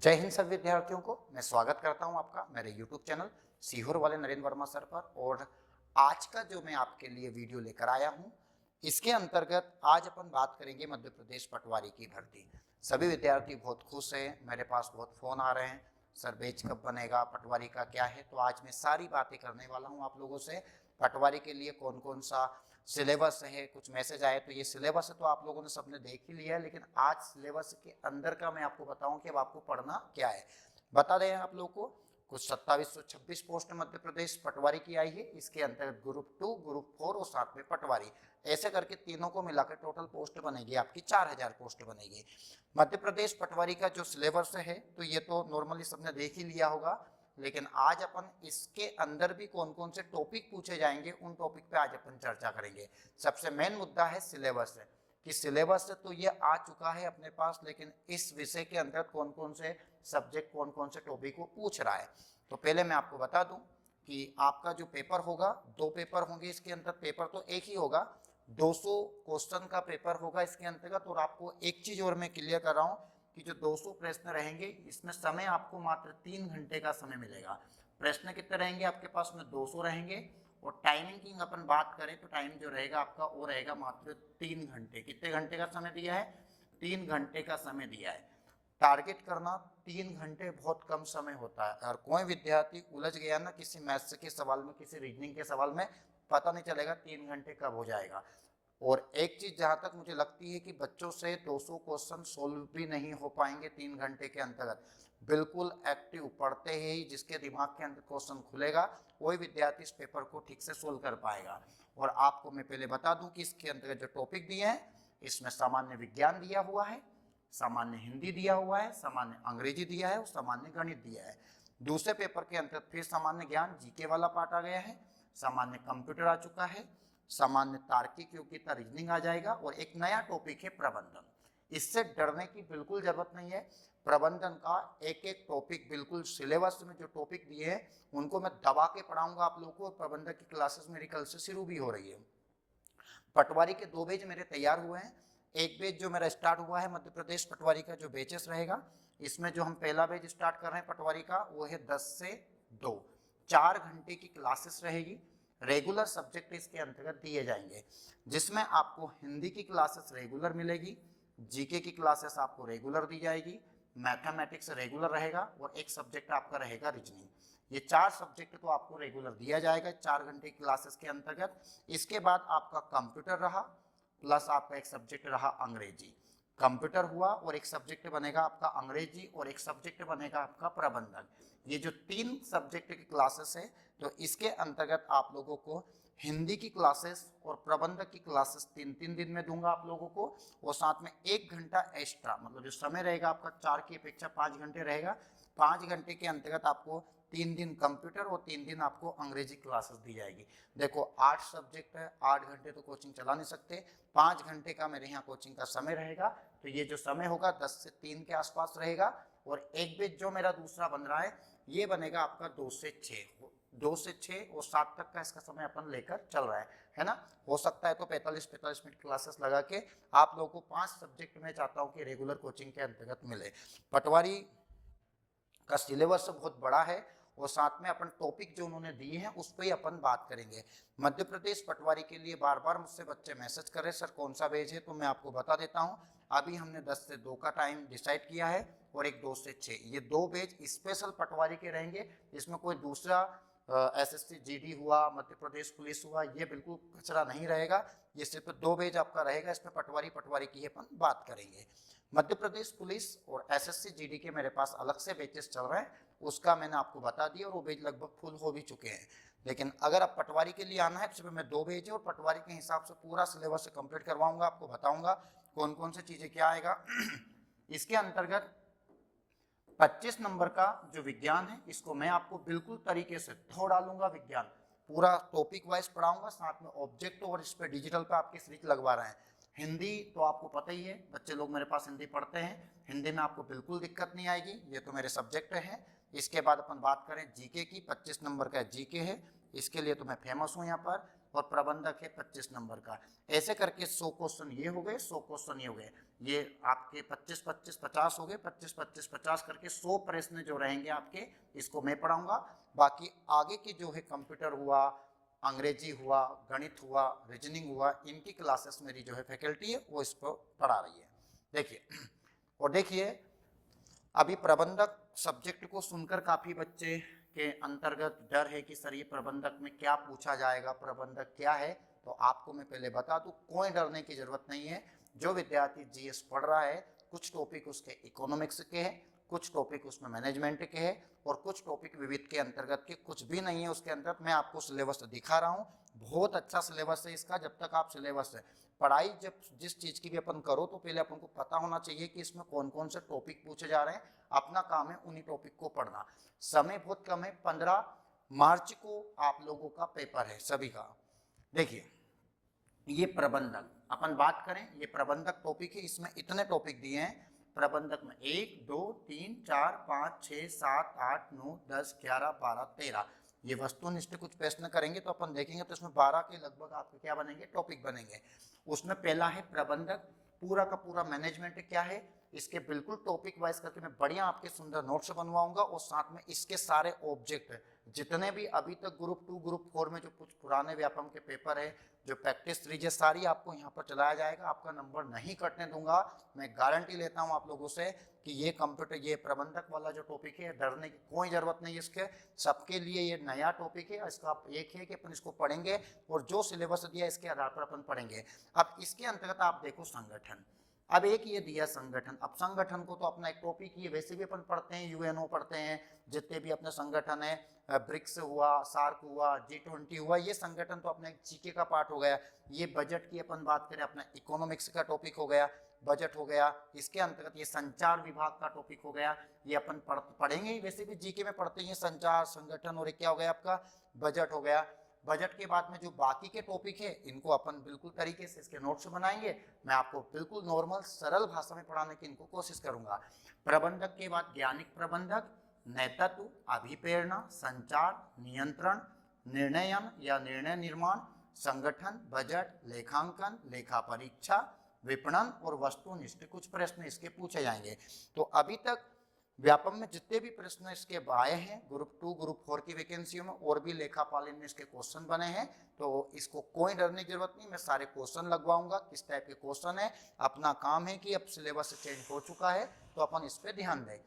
जय हिंद सभी विद्यार्थियों को मैं स्वागत करता हूं आपका मेरे YouTube चैनल सीहोर वाले नरेंद्र वर्मा सर पर। और आज का जो मैं आपके लिए वीडियो लेकर आया हूं, इसके अंतर्गत आज अपन बात करेंगे मध्य प्रदेश पटवारी की भर्ती। सभी विद्यार्थी बहुत खुश हैं, मेरे पास बहुत फोन आ रहे हैं, सर बैच कब बनेगा, पटवारी का क्या है। तो आज मैं सारी बातें करने वाला हूँ आप लोगों से। पटवारी के लिए कौन कौन सा सिलेबस है, कुछ मैसेज आए तो ये सिलेबस है तो आप लोगों ने सबने देख ही लिया है, लेकिन आज सिलेबस के अंदर का मैं आपको बताऊं कि अब आपको पढ़ना क्या है। बता दें आप लोगों को, कुछ 2726 पोस्ट मध्य प्रदेश पटवारी की आई है। इसके अंतर्गत ग्रुप 2, ग्रुप 4 और साथ में पटवारी, ऐसे करके तीनों को मिलाकर टोटल पोस्ट बनेगी आपकी 4000 पोस्ट बनेगी। मध्य प्रदेश पटवारी का जो सिलेबस है तो ये तो नॉर्मली सबने देख ही लिया होगा, लेकिन आज अपन इसके अंदर भी कौन कौन से टॉपिक पूछे जाएंगे उन टॉपिक पे आज अपन चर्चा करेंगे। सबसे मेन मुद्दा है सिलेबस कि सिलेबस तो ये आ चुका है अपने पास, लेकिन इस विषय के अंदर कौन कौन से सब्जेक्ट कौन कौन से टॉपिक को पूछ रहा है। तो पहले मैं आपको बता दूं कि आपका जो पेपर होगा, 2 पेपर होंगे इसके अंदर। पेपर तो एक ही होगा, 200 क्वेश्चन का पेपर होगा इसके अंतर्गत। और आपको एक चीज और मैं क्लियर कर रहा हूँ कि जो 200 प्रश्न रहेंगे इसमें समय आपको मात्र 3 घंटे का समय मिलेगा। प्रश्न कितने रहेंगे आपके पास में? 200 रहेंगे। और टाइमिंग की अपन बात करें तो टाइम जो रहेगा आपका वो रहेगा मात्र 3 घंटे। कितने घंटे का समय दिया है? 3 घंटे का समय दिया है। टारगेट करना 3 घंटे बहुत कम समय होता है। अगर कोई विद्यार्थी उलझ गया ना किसी मैथ्स के सवाल में, किसी रीजनिंग के सवाल में, पता नहीं चलेगा 3 घंटे कब हो जाएगा। और एक चीज जहां तक मुझे लगती है कि बच्चों से 200 क्वेश्चन सोल्व भी नहीं हो पाएंगे 3 घंटे के अंतर्गत। बिल्कुल एक्टिव पढ़ते ही जिसके दिमाग के अंदर क्वेश्चन खुलेगा वही विद्यार्थी इस पेपर को ठीक से सोल्व कर पाएगा। और आपको मैं पहले बता दूं कि इसके अंतर्गत जो टॉपिक दिए हैं इसमें सामान्य विज्ञान दिया हुआ है, सामान्य हिंदी दिया हुआ है, सामान्य अंग्रेजी दिया है और सामान्य गणित दिया है। दूसरे पेपर के अंतर्गत फिर सामान्य ज्ञान जीके वाला पार्ट आ गया है, सामान्य कंप्यूटर आ चुका है, सामान्य तार्किक योग्यता रीजनिंग आ जाएगा, और एक नया टॉपिक है प्रबंधन। इससे डरने की बिल्कुल जरूरत नहीं है। प्रबंधन का एक एक टॉपिक बिल्कुल सिलेबस में जो टॉपिक दिए हैं उनको मैं दबा के पढ़ाऊंगा आप लोगों को। प्रबंधन की क्लासेस मेरी कल से शुरू भी हो रही है। पटवारी के 2 बैच मेरे तैयार हुए हैं। एक बैच जो मेरा स्टार्ट हुआ है मध्य प्रदेश पटवारी का जो बैचेस रहेगा, इसमें जो हम पहला बैच स्टार्ट कर रहे हैं पटवारी का वो है 10 से 2, 4 घंटे की क्लासेस रहेगी। रेगुलर सब्जेक्ट इसके अंतर्गत दिए जाएंगे, जिसमें आपको हिंदी की क्लासेस रेगुलर मिलेगी, जीके की क्लासेस आपको रेगुलर दी जाएगी, मैथमेटिक्स रेगुलर रहेगा और एक सब्जेक्ट आपका रहेगा रीजनिंग। ये 4 सब्जेक्ट तो आपको रेगुलर दिया जाएगा 4 घंटे की क्लासेस के अंतर्गत। इसके बाद आपका कंप्यूटर रहा, प्लस आपका एक सब्जेक्ट रहा अंग्रेजी। कंप्यूटर हुआ और एक सब्जेक्ट बनेगा आपका अंग्रेजी और एक सब्जेक्ट बनेगा आपका प्रबंधन। ये जो 3 सब्जेक्ट की क्लासेस है तो इसके अंतर्गत आप लोगों को हिंदी की क्लासेस और प्रबंधक की क्लासेस 3-3 दिन में दूंगा आप लोगों को। और साथ में 1 घंटा एक्स्ट्रा, मतलब जो समय रहेगा आपका 4 की अपेक्षा 5 घंटे रहेगा। 5 घंटे के अंतर्गत आपको 3 दिन कंप्यूटर और 3 दिन आपको अंग्रेजी क्लासेस दी जाएगी। देखो 8 सब्जेक्ट है, 8 घंटे तो कोचिंग चला नहीं सकते, 5 घंटे का मेरे यहाँ कोचिंग का समय रहेगा। तो ये जो समय होगा 10 से 3 के आसपास रहेगा। और एक बैच जो मेरा दूसरा बन रहा है ये बनेगा आपका 2 से 6, 2 से 6 और 7 तक का इसका समय अपन लेकर चल रहा है ना। हो सकता है तो 45-45 मिनट क्लासेस लगा के आप लोगों को 5 सब्जेक्ट में चाहता हूँ कि रेगुलर कोचिंग के अंतर्गत मिले। पटवारी का सिलेबस बहुत बड़ा है और साथ में अपन टॉपिक जो उन्होंने दिए हैं उस पर ही अपन बात करेंगे। मध्य प्रदेश पटवारी के लिए बार बार मुझसे बच्चे मैसेज कर रहे सर कौन सा बैच है, तो मैं आपको बता देता हूं। अभी हमने 10 से 2 का टाइम डिसाइड किया है और एक 2 से 6, ये 2 बैच स्पेशल पटवारी के रहेंगे। इसमें कोई दूसरा एसएससी जीडी हुआ, मध्य प्रदेश पुलिस हुआ, ये बिल्कुल कचरा नहीं रहेगा। ये सिर्फ 2 बैच आपका रहेगा, इसमें पटवारी की अपन बात करेंगे। मध्य प्रदेश पुलिस और एसएससी जीडी के मेरे पास अलग से बैचेस चल रहे हैं, उसका मैंने आपको बता दिया और वो बैच लगभग फुल हो भी चुके हैं। लेकिन अगर आप पटवारी के लिए आना है तो सिर्फ मैं 2 बैच है और पटवारी के हिसाब से पूरा सिलेबस कंप्लीट करवाऊंगा, आपको बताऊंगा कौन कौन सी चीजें क्या आएगा। इसके अंतर्गत 25 नंबर का जो विज्ञान है इसको मैं आपको बिल्कुल तरीके से थोड़ा डालूंगा, विज्ञान पूरा टॉपिक वाइज पढ़ाऊंगा, साथ में ऑब्जेक्ट और इस पे डिजिटल पे आपके स्विच लगवा रहे हैं। हिंदी तो आपको पता ही है, बच्चे लोग मेरे पास हिंदी पढ़ते हैं, हिंदी में आपको बिल्कुल दिक्कत नहीं आएगी, ये तो मेरे सब्जेक्ट है। इसके बाद अपन बात करें जीके की, 25 नंबर का जीके है, इसके लिए तो मैं फेमस हूँ यहाँ पर। और प्रबंधक है 25 नंबर का। ऐसे करके 100 क्वेश्चन ये हो गए, 100 क्वेश्चन ये हो गए। ये आपके 25-25-50 हो गए, 25-25-50 करके 100 प्रश्न जो रहेंगे आपके, इसको मैं पढ़ाऊंगा। बाकी आगे की जो है कंप्यूटर हुआ, अंग्रेजी हुआ, गणित हुआ, रीजनिंग हुआ, इनकी क्लासेस मेरी जो है फैकल्टी है वो इसको पढ़ा रही है। देखिए, और देखिए अभी प्रबंधक सब्जेक्ट को सुनकर काफी बच्चे के अंतर्गत डर है कि सर ये प्रबंधक में क्या पूछा जाएगा, प्रबंधक क्या है। तो आपको मैं पहले बता दूं, कोई डरने की जरूरत नहीं है। जो विद्यार्थी जीएस पढ़ रहा है, कुछ टॉपिक उसके इकोनॉमिक्स के हैं, कुछ टॉपिक उसमें मैनेजमेंट के हैं, और कुछ टॉपिक विविध के अंतर्गत के, कुछ भी नहीं है उसके अंतर्गत। मैं आपको सिलेबस दिखा रहा हूँ, बहुत अच्छा सिलेबस है इसका। जब तक आप सिलेबस पढ़ाई जब जिस चीज की भी अपन करो तो पहले अपन को पता होना चाहिए कि इसमें कौन कौन से टॉपिक पूछे जा रहे हैं। अपना काम है उन्हीं टॉपिक को पढ़ना। समय बहुत कम है, 15 मार्च को आप लोगों का पेपर है सभी का। देखिए ये प्रबंधक अपन बात करें, ये प्रबंधक टॉपिक है, इसमें इतने टॉपिक दिए हैं प्रबंधक में, 1 2 3 4 5 6 7 8 9 10 11 12 13। ये वस्तुनिष्ठ कुछ प्रश्न करेंगे तो अपन देखेंगे तो इसमें 12 के लगभग आपके क्या बनेंगे, टॉपिक बनेंगे। उसमें पहला है प्रबंधक, पूरा का पूरा मैनेजमेंट क्या है, इसके बिल्कुल टॉपिक वाइज करके मैं बढ़िया आपके सुंदर नोट्स बनवाऊंगा। और साथ में इसके सारे ऑब्जेक्ट जितने भी अभी तक ग्रुप 2 ग्रुप 4 में जो कुछ पुराने व्यापम के पेपर है, जो प्रैक्टिस सीरीज है, सारी आपको यहाँ पर चलाया जाएगा। आपका नंबर नहीं कटने दूंगा, मैं गारंटी लेता हूँ आप लोगों से कि ये कंप्यूटर, ये प्रबंधक वाला जो टॉपिक है, डरने की कोई जरूरत नहीं है। इसके सबके लिए ये नया टॉपिक है, इसका एक है कि अपन इसको पढ़ेंगे और जो सिलेबस दिया इसके आधार पर अपन पढ़ेंगे। अब इसके अंतर्गत आप देखो संगठन, अब एक ये दिया संगठन। अब संगठन को तो अपना एक टॉपिक ही वैसे भी अपन पढ़ते हैं, यूएनओ पढ़ते हैं, जितने भी अपने संगठन है, ब्रिक्स हुआ, सार्क हुआ, G20 हुआ, ये संगठन तो अपना एक जीके का पार्ट हो गया। ये बजट की अपन बात करें, अपना इकोनॉमिक्स का टॉपिक हो गया, बजट हो गया। इसके अंतर्गत ये संचार विभाग का टॉपिक हो गया, ये अपन पढ़ेंगे ही, वैसे भी जीके में पढ़ते हैं संचार, संगठन, और क्या हो गया आपका बजट हो गया। बजट के बाद में जो बाकी के टॉपिक है इनको अपन बिल्कुल तरीके से इसके नोट्स बनाएंगे। मैं आपको बिल्कुल नॉर्मल सरल भाषा में पढ़ाने की इनको कोशिश करूंगा। प्रबंधक के बाद ज्ञानिक प्रबंधक, नेतृत्व, अभिप्रेरणा, संचार, नियंत्रण, निर्णयन या निर्णय निर्माण, संगठन, बजट, लेखांकन, लेखा परीक्षा, विपणन और वस्तुनिष्ठ कुछ प्रश्न इसके पूछे जाएंगे। तो अभी तक व्यापम में जितने भी प्रश्न इसके आए हैं ग्रुप 2 ग्रुप 4 की वैकेंसियों में, और भी लेखापालन में इसके क्वेश्चन बने हैं, तो इसको कोई डरने की जरूरत नहीं। मैं सारे क्वेश्चन लगवाऊंगा, किस टाइप के क्वेश्चन है। अपना काम है कि अब सिलेबस चेंज हो चुका है तो अपन इस पर ध्यान दें।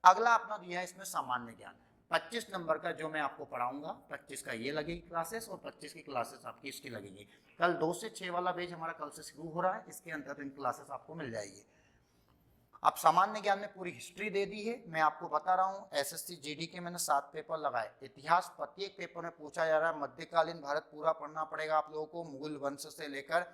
अगला अपना दिया है इसमें सामान्य ज्ञान, 25 नंबर का जो मैं आपको पढ़ाऊंगा। 25 का ये लगेगी क्लासेस, और 25 की क्लासेस आपकी इसकी लगेगी। कल 2 से 6 वाला बैच हमारा कल से शुरू हो रहा है, इसके अंदर इन क्लासेस आपको मिल जाएगी। अब सामान्य ज्ञान में पूरी हिस्ट्री दे दी है। मैं आपको बता रहा हूँ, एसएससी जीडी के मैंने 7 पेपर लगाए। इतिहास प्रत्येक पेपर में पूछा जा रहा है, मध्यकालीन भारत पूरा पढ़ना पड़ेगा आप लोगों को, मुगल वंश से लेकर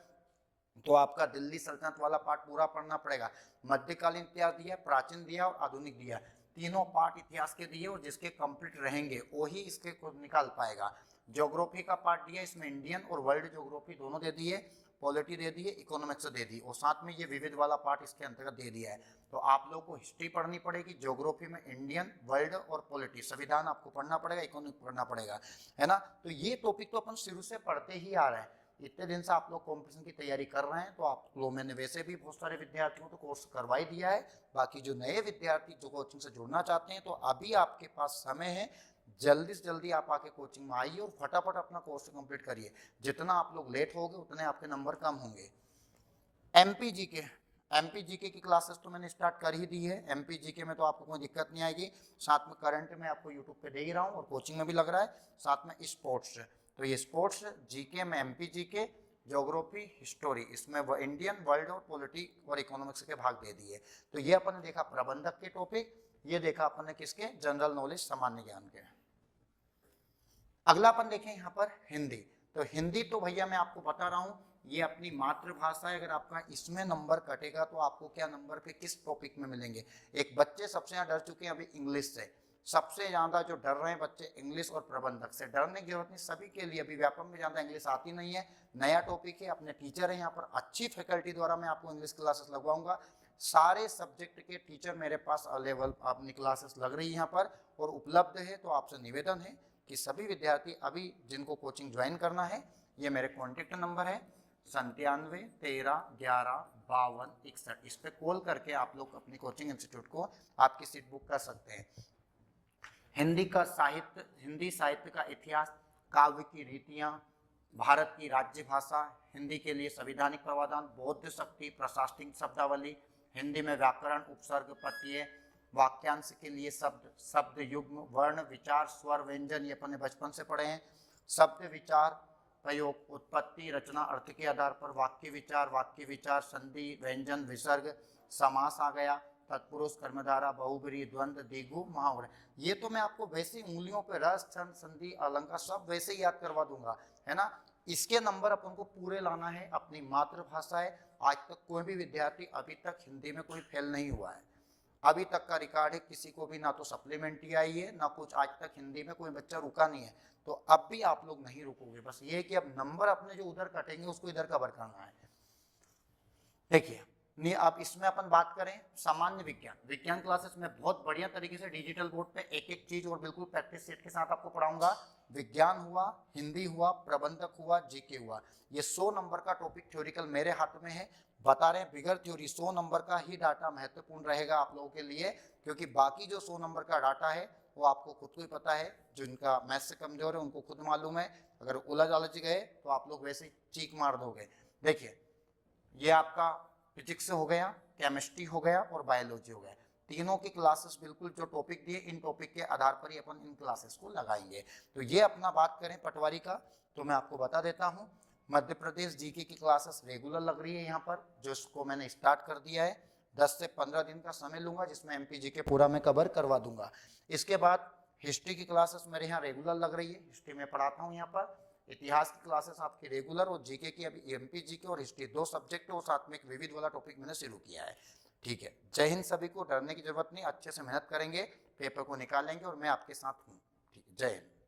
तो आपका दिल्ली सल्तनत वाला पार्ट पूरा पढ़ना पड़ेगा। मध्यकालीन इतिहास दिया, प्राचीन दिया और आधुनिक दिया, तीनों पार्ट इतिहास के दिए, और जिसके कंप्लीट रहेंगे वही इसके को निकाल पाएगा। ज्योग्राफी का पार्ट दिया, इसमें इंडियन और वर्ल्ड ज्योग्राफी दोनों दे दिए, पॉलिटी दे दी है, इकोनॉमिक्स दे दी, और साथ में ये विविध वाला पार्ट इसके अंतर्गत दे दिया है। तो आप लोगों को हिस्ट्री पढ़नी पड़ेगी, ज्योग्राफी में इंडियन, वर्ल्ड और पॉलिटी, संविधान आपको पढ़ना पड़ेगा, इकोनॉमिक्स पढ़ना पड़ेगा, है ना। तो ये टॉपिक तो अपन शुरू से पढ़ते ही आ रहे हैं। इतने दिन से आप लोग कॉम्पिटिशन की तैयारी कर रहे हैं, तो आप लोग, मैंने वैसे भी बहुत सारे विद्यार्थियों को कोर्स करवा ही दिया है। बाकी जो नए विद्यार्थी जो कोचिंग से जुड़ना चाहते हैं, तो अभी आपके पास समय है, जल्दी से जल्दी आप आके कोचिंग में आइए और फटाफट अपना कोर्स कंप्लीट करिए। जितना आप लोग लेट होगे उतने आपके नंबर कम होंगे। एमपीजीके की क्लासेस तो मैंने स्टार्ट कर ही दी है। एमपीजीके में तो आपको कोई दिक्कत नहीं आएगी। साथ में करंट में आपको यूट्यूब पे दे ही रहा हूँ, और कोचिंग में भी लग रहा है। साथ में स्पोर्ट्स, तो ये स्पोर्ट्स जीके में एमपीजीके, ज्योग्राफी, हिस्टोरी, इसमें वो इंडियन, वर्ल्ड और पॉलिटी और इकोनॉमिक्स के भाग दे दिए। तो ये अपन ने देखा प्रबंधक के टॉपिक, ये देखा अपन ने किसके, जनरल नॉलेज, सामान्य ज्ञान के। अगला अपन देखें यहाँ पर हिंदी। तो हिंदी तो भैया मैं आपको बता रहा हूँ, ये अपनी मातृभाषा है। अगर आपका इसमें नंबर कटेगा तो आपको क्या नंबर पे किस टॉपिक में मिलेंगे। एक बच्चे सबसे ज्यादा डर चुके हैं अभी इंग्लिश से, सबसे ज्यादा जो डर रहे हैं बच्चे इंग्लिश और प्रबंधक से। डरने की जरूरत नहीं, सभी के लिए अभी व्यापक में ज्यादा इंग्लिश आती नहीं है, नया टॉपिक है। अपने टीचर है यहाँ पर, अच्छी फैकल्टी द्वारा मैं आपको इंग्लिश क्लासेस लगवाऊंगा। सारे सब्जेक्ट के टीचर मेरे पास अवेलेबल, अपनी क्लासेस लग रही है यहाँ पर और उपलब्ध है। तो आपसे निवेदन है कि सभी विद्यार्थी अभी जिनको कोचिंग ज्वाइन करना है, ये मेरे कॉन्टेक्ट नंबर है 97 13 11 5261। इस पे कॉल करके आप लोग अपनी कोचिंग इंस्टीट्यूट को आपकी सीट बुक कर सकते हैं। हिंदी साहित्य का इतिहास, काव्य की रीतियां, भारत की राज्य भाषा, हिंदी के लिए संवैधानिक प्रावधान, बौद्ध शक्ति, प्रशासनिक शब्दावली, हिंदी में व्याकरण, उपसर्ग, प्रत्यय, वाक्यांश के लिए शब्द युग्म, वर्ण, विचार, स्वर, व्यंजन, ये अपने बचपन से पढ़े हैं। शब्द विचार, प्रयोग, उत्पत्ति, रचना, अर्थ के आधार पर, वाक्य विचार, संधि, व्यंजन, विसर्ग, समास आ गया, तत्पुरुष, कर्मधारा, बहुब्रीहि, द्वंद्व, द्विगु, मुहावरे। ये तो मैं आपको वैसे उंगलियों पे रस, छंद, संधि, अलंकार सब वैसे ही याद करवा दूंगा, है ना। इसके नंबर अपन को पूरे लाना है। अपनी मातृभाषा है, आज तक कोई भी विद्यार्थी अभी तक हिंदी में कोई फेल नहीं हुआ है। अभी तक का रिकॉर्ड है, किसी को भी ना तो सप्लीमेंट्री आई है ना कुछ, आज तक हिंदी में कोई बच्चा रुका नहीं है। तो अब भी आप लोग नहीं रुकोगे, बस ये है कि अब नंबर अपने जो उधर कटेंगे उसको इधर कवर करना है। देखिए नहीं, अब इसमें अपन बात करें सामान्य विज्ञान क्लासेस में बहुत बढ़िया तरीके से डिजिटल बोर्ड पे एक एक चीज और बिल्कुल प्रैक्टिस सेट के साथ आपको पढ़ाऊंगा। विज्ञान हुआ, हिंदी हुआ, प्रबंधक हुआ, जीके हुआ, ये 100 नंबर का टॉपिक थ्योरिकल मेरे हाथ में है। बता रहे हैं बिगर थ्योरी 100 नंबर का ही डाटा महत्वपूर्ण रहेगा आप लोगों के लिए, क्योंकि बाकी जो 100 नंबर का डाटा है वो आपको खुद को ही पता है। जो इनका मैथ से कमजोर है उनको खुद मालूम है, अगर उलझ आलझ गए तो आप लोग वैसे चीख मार दोगे। देखिए ये आपका फिजिक्स से हो गया, केमिस्ट्री हो गया और बायोलॉजी हो गया। तीनों की क्लासेस बिल्कुल जो टॉपिक दिए, इन टॉपिक के आधार पर ही अपन इन क्लासेस को लगाएंगे। तो ये अपना बात करें पटवारी का, तो मैं आपको बता देता हूँ मध्य प्रदेश जीके की क्लासेस रेगुलर लग रही है यहाँ पर, जो इसको मैंने स्टार्ट कर दिया है। 10 से 15 दिन का समय लूंगा जिसमें एमपी जीके पूरा मैं कवर करवा दूंगा। इसके बाद हिस्ट्री की क्लासेस मेरे यहाँ रेगुलर लग रही है, हिस्ट्री में पढ़ाता हूँ यहाँ पर। इतिहास की क्लासेस आपकी रेगुलर, और जीके की अभी एमपी जीके और हिस्ट्री 2 सब्जेक्ट और साथ में एक विविध वाला टॉपिक मैंने शुरू किया है। ठीक है, जय हिंद सभी को, डरने की जरूरत नहीं, अच्छे से मेहनत करेंगे, पेपर को निकालेंगे और मैं आपके साथ हूँ। ठीक है, जय हिंद।